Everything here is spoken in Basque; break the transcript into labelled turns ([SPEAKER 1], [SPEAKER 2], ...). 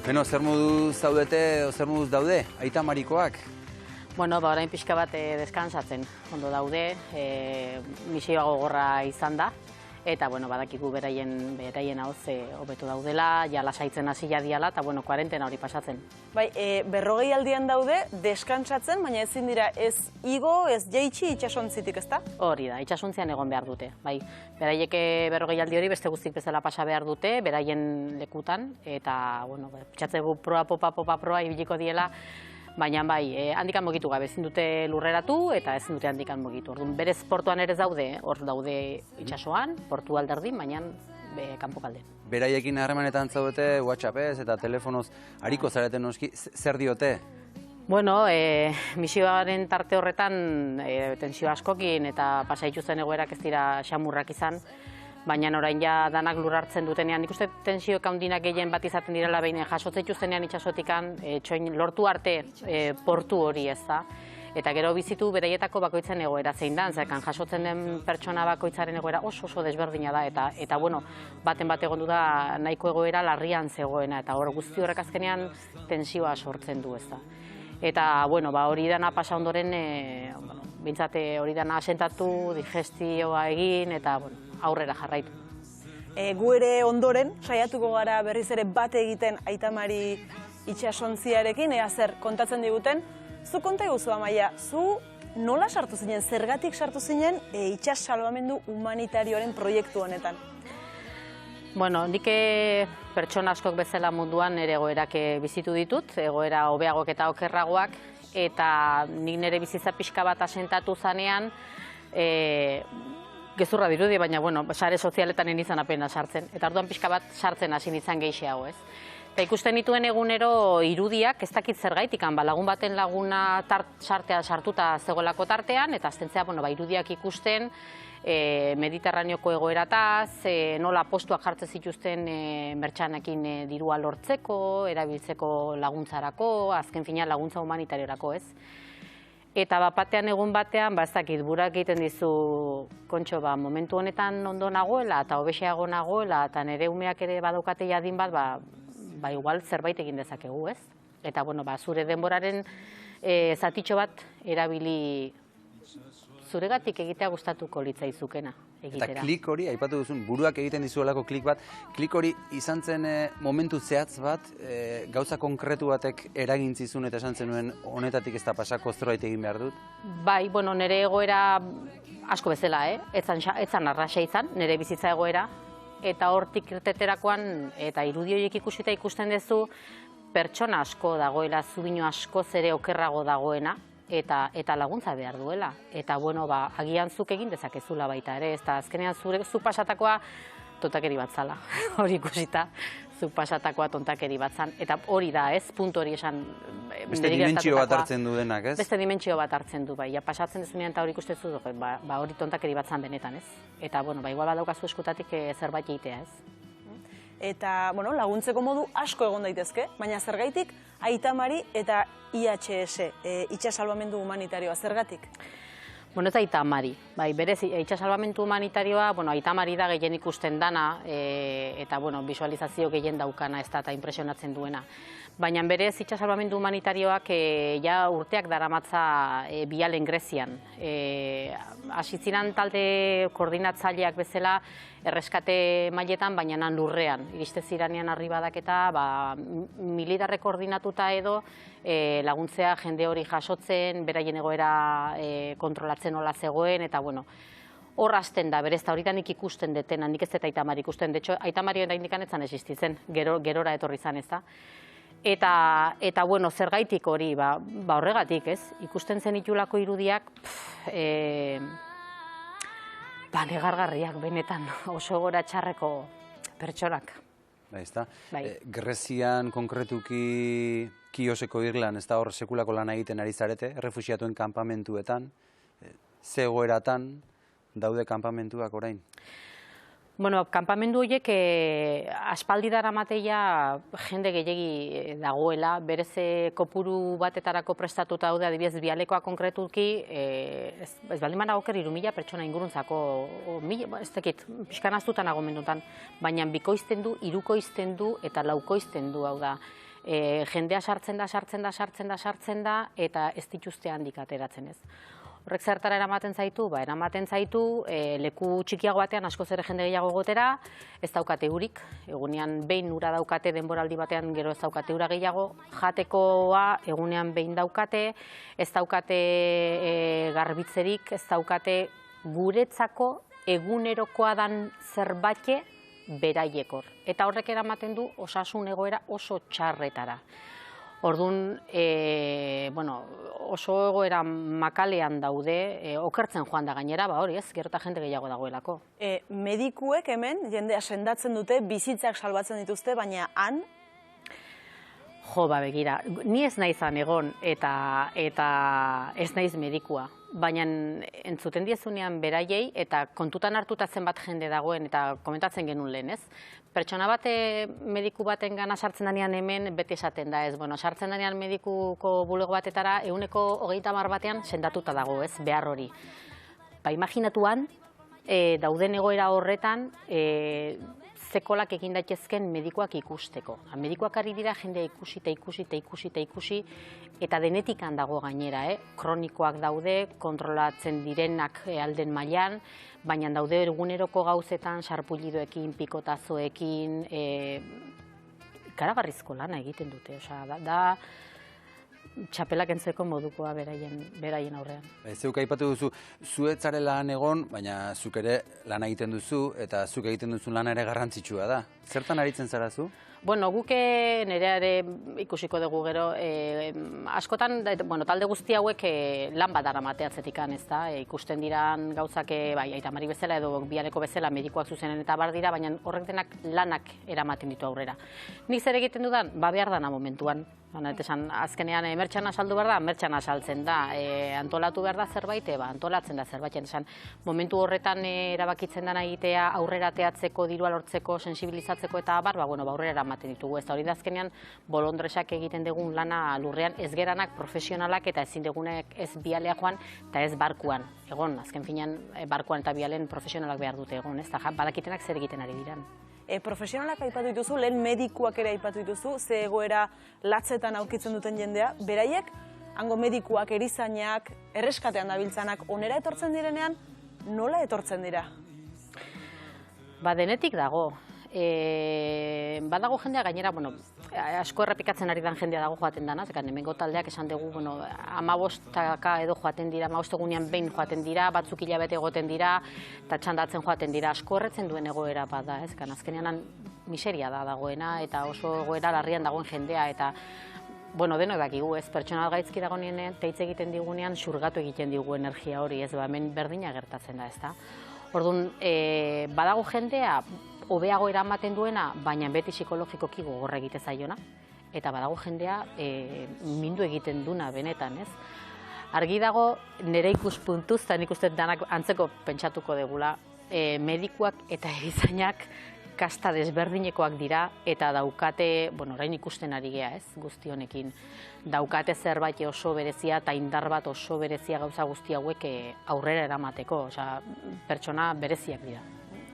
[SPEAKER 1] Beno, zer moduz zaudete, zer moduz daude, aita marikoak?
[SPEAKER 2] Bueno, orain pixka bat deskansatzen ondo daude, misioa gogorra izan da, eta badakigu beraien hau hobeto daudela, ja lasaitzen hasi diala, eta kuarentena hori pasatzen.
[SPEAKER 3] Bai, 40 aldian daude, deskansatzen, baina ezin dira ez igo, ez jaitsi itxasontzitik, ezta?
[SPEAKER 2] Hori da, itxasontzian egon behar dute. Bai, beraiek 40 aldi hori beste guztik bezala pasa behar dute, beraien lekutan, eta, pitzatzegu popa proa ibiliko diela, baina bai, handikan mugitu gabe, ezin dute lurreratu eta ezin dute handikan mugitu. Orduan, berez portuan ere daude, hor daude itsasoan, portu alderdin, baina kanpokalde.
[SPEAKER 1] Beraiekin harremanetan zaudete, WhatsAppez eta telefonoz hariko zareten noski, zer diote?
[SPEAKER 2] Bueno, misioaren tarte horretan tensio askokin eta pasaituzten egoerak ez dira xamurrak izan, baina orain ja danak lur hartzen dutenean, nik uste tensioek handinak gehien bat izaten direla behin jasotzituztenean itxasotikan, txoin lortu arte portu hori ez da. Eta gero bizitu beraietako bakoitzen egoera zein da, zekan jasotzen den pertsona bakoitzaren egoera oso desberdina da, eta baten bat egon du da nahiko egoera larrian zegoena, eta hor guzti horrek azkenean tensioa sortzen du ez da. Eta hori dana pasa ondoren, bintzate hori dana asentatu, digestioa egin, eta aurrera jarraitu.
[SPEAKER 3] Gu ere ondoren, saiatuko gara berriz ere bat egiten Aitamari itxasontziarekin, ea zer kontatzen diguten. Zu konta eguzu, Amaia, zu nola sartu zinen, zergatik sartu zinen itxas salbamendu humanitarioaren proiektu honetan?
[SPEAKER 2] Bueno, nik pertsona askok bezala munduan nire egoerak bizitu ditut, egoera hobeagoak eta okerragoak, eta nik nire bizitza pixka bat asentatu zanean, gezurra dirudi, baina, sare sozialetan nintzen apena sartzen. Eta orduan pixka bat sartzen hasi nintzen gehiago, ez? Eta ikusten dituen egunero irudiak, ez dakit zergaitik, lagun baten laguna sartea sartuta zegoelako tartean, eta aztentzea, irudiak ikusten Mediterraneoko egoerataz, nola postuak jartzen zituzten mertxanekin dirua lortzeko, erabiltzeko laguntzarako, azken fina laguntza humanitariorako, ez? Eta batean egun batean, ez dakit, burak egiten dizu, kontxo, momentu honetan ondo nagoela, eta hobexeago nagoela, eta nire umeak ere badaukate jadin bat, igual zerbait egin dezakegu, ez? Eta, zure denboraren zatitxo bat erabili zuregatik egitea gustatuko litzaizukena egitera.
[SPEAKER 1] Eta klik hori, aipatu duzun, buruak egiten dizuelako klik bat, klik hori izan zen momentu zehatz bat, gauza konkretu batek eragintzizun eta esan zenuen honetatik ez da pasako zerbait egin behar dut?
[SPEAKER 2] Bai, nire egoera asko bezala, etzan arraxa izan, nire bizitza egoera, eta hortik irteterakoan, eta irudi horiek ikusita ikusten duzu, pertsona asko dagoela, zubino asko zere okerrago dagoena, eta laguntza behar duela. Eta, agian zuk egin dezakezula baita ere, eta azkenean zu pasatakoa tontakeri bat zala, hori ikusita, zu pasatakoa tontakeri bat zan. Eta hori da, ez, puntu hori esan...
[SPEAKER 1] Beste dimentsio bat hartzen du denak, ez?
[SPEAKER 2] Beste dimentsio bat hartzen du, bai. Pasatzen dezunean eta hori ikustezu, hori tontakeri bat zan benetan, ez? Eta, igual badaukazu eskutatik zerbait egitea, ez?
[SPEAKER 3] Eta, laguntzeko modu asko egon daitezke, baina zergaitik Aitamari eta IHS, itxas salbamendu humanitarioa, zergatik?
[SPEAKER 2] Bueno, ez Aitamari, berez, itxas salbamendu humanitarioa, Aitamari da gehien ikusten dana, eta, visualizazio gehien daukana ez da eta impresionatzen duena. Baina berez, itxas salbamendu humanitarioak ja urteak daramatza bialen Grezian. Asitzinan talde koordinatzaileak bezala erreskate mailetan, baina nan lurrean. Iriste ziranean arribadak eta militarrek koordinatuta edo laguntzea jende hori jasotzen, beraien egoera kontrolatzen nola zegoen, eta hor hasten da, berez, eta horitanik ikusten detena, nik ez eta Aitamari ikusten. De hecho, Aitamari oraindik etzan existitzen, gerora etorri izan ez da. Eta, zergaitik hori, horregatik, ez? Ikusten zen itulako irudiak, negargarriak benetan, oso gora txarreko pertsonak.
[SPEAKER 1] Grezian konkretuki Kioseko Irlan, ez da hor sekulako lan egiten ari zarete, errefuxiatuen kanpamentuetan, ze egoeratan daude kanpamentuak orain?
[SPEAKER 2] Bueno, kanpamendu horiek aspaldi daramateia jende gehiegi dagoela, berez kopuru batetarako prestatuta daude, adibidez bialekoa konkretuki, ez baldin bana oker 3.000 pertsona inguruntzako, ez dakit, pixkan aztutan agomendutan, baina bikoizten du, hirukoizten du eta laukoizten du, hau da. Jendea sartzen da, eta ez dituzte handik ateratzen ez. Horrek zertara eramaten zaitu? Eramaten zaitu leku txikiago batean askoz ere jende gehiago egotera, ez daukate urik, egunean behin ura daukate, denboraldi batean gero ez daukate ura gehiago, jatekoa egunean behin daukate, ez daukate garbitzerik, ez daukate guretzako egunerokoa dan zerbait beraiekor. Eta horrek eramaten du osasun egoera oso txarretara. Orduan, oso egoera makalean daude, okertzen joan da gainera, hori ez, gero eta jende gehiago dagoelako.
[SPEAKER 3] Medikuek hemen, jendea sendatzen dute, bizitzak salbatzen dituzte, baina han?
[SPEAKER 2] Jo, begira, ni ez naizan egon eta ez naiz medikua. Baina entzuten diezunean beraiei eta kontutan hartuta zenbat jende dagoen eta komentatzen genuen lehen, ez? Pertsona bat mediku baten gana sartzen denean hemen beti esaten da, ez? Sartzen denean medikuko bulego batetara 130 batean sendatuta dago, ez? Behar hori. Imaginatuan, dauden egoera horretan, zekolak egin daitezken medikuak ikusteko. Medikuak ari dira jendea ikusi, eta denetikan dago gainera, kronikoak daude, kontrolatzen direnak alden mailan, baina daude eguneroko gauzetan, sarpullidoekin, pikotazoekin, ikaragarrizko lana egiten dute. Da txapelak entzeko modukoa beraien aurrean.
[SPEAKER 1] Zeuk aipatu duzu, zu ez zarela lan egon, baina zuk ere lan egiten duzu, eta zuk egiten duzun lana ere garrantzitsua da. Zertan aritzen zara zu?
[SPEAKER 2] Guke nereare ikusiko dugu gero, askotan, talde guzti hauek lan bat daramate atzetikan, ez da, ikusten diran gauzak, Aita Mari bezala edo Bialeko bezala medikoak zuzenen eta bar dira, baina horrek denak lanak eramaten ditu aurrera. Nik zer egiten dudan, behar dana momentuan. Azkenean, mertxana saldu behar da, mertxana saltzen da. Antolatu behar da zerbait, antolatzen da zerbait. Momentu horretan erabakitzen dena egitea aurrera teatzeko, dirua lortzeko, sensibilizatzeko eta abar, aurrera eramaten ditugu. Ez da hori da azkenean, bolondresak egiten dugun lana lurrean ez geranak profesionalak eta ezin dugunek ez bialea joan eta ez barkuan. Egon, azken finean, barkuan eta bialen profesionalak behar dute egon, ez da badakitenak zer egiten ari diran.
[SPEAKER 3] Profesionalak aipatu dituzu, lehen medikuak ere aipatu dituzu, ze egoera latzetan aukitzen duten jendea, beraiek, hango medikuak, erizainak, erreskatean dabiltzanak, onera etortzen direnean, nola etortzen dira?
[SPEAKER 2] Denetik dago. Badago jendea gainera, asko errepikatzen ari den jendea dago joaten dana, hemengo taldeak esan dugu, 15 edo joaten dira, 15 egunean behin joaten dira, batzuk hilabete egoten dira, eta txandatzen joaten dira, asko erretzen duen egoera bat da, azkenean miseria da dagoena, eta oso egoera larrian dagoen jendea, eta denok dakigu, pertsonal gaizki dagoenean, teitz egiten digunean, xurgatu egiten digu energia hori, hemen berdina gertatzen da, ez da. Orduan, badago jendea, hobeago eramaten duena, baina beti psikologikoki gogorra egite zaiona, eta badago jendea mindu egiten duna benetan, ez? Argi dago, nire ikuspuntuz, eta nik uste danak antzeko pentsatuko degula, medikuak eta erizainak kasta desberdinekoak dira, eta daukate, orain ikusten ari gea, ez, guzti honekin, daukate zerbait oso berezia eta indar bat oso berezia gauza guzti hauek aurrera eramateko, pertsona bereziak dira.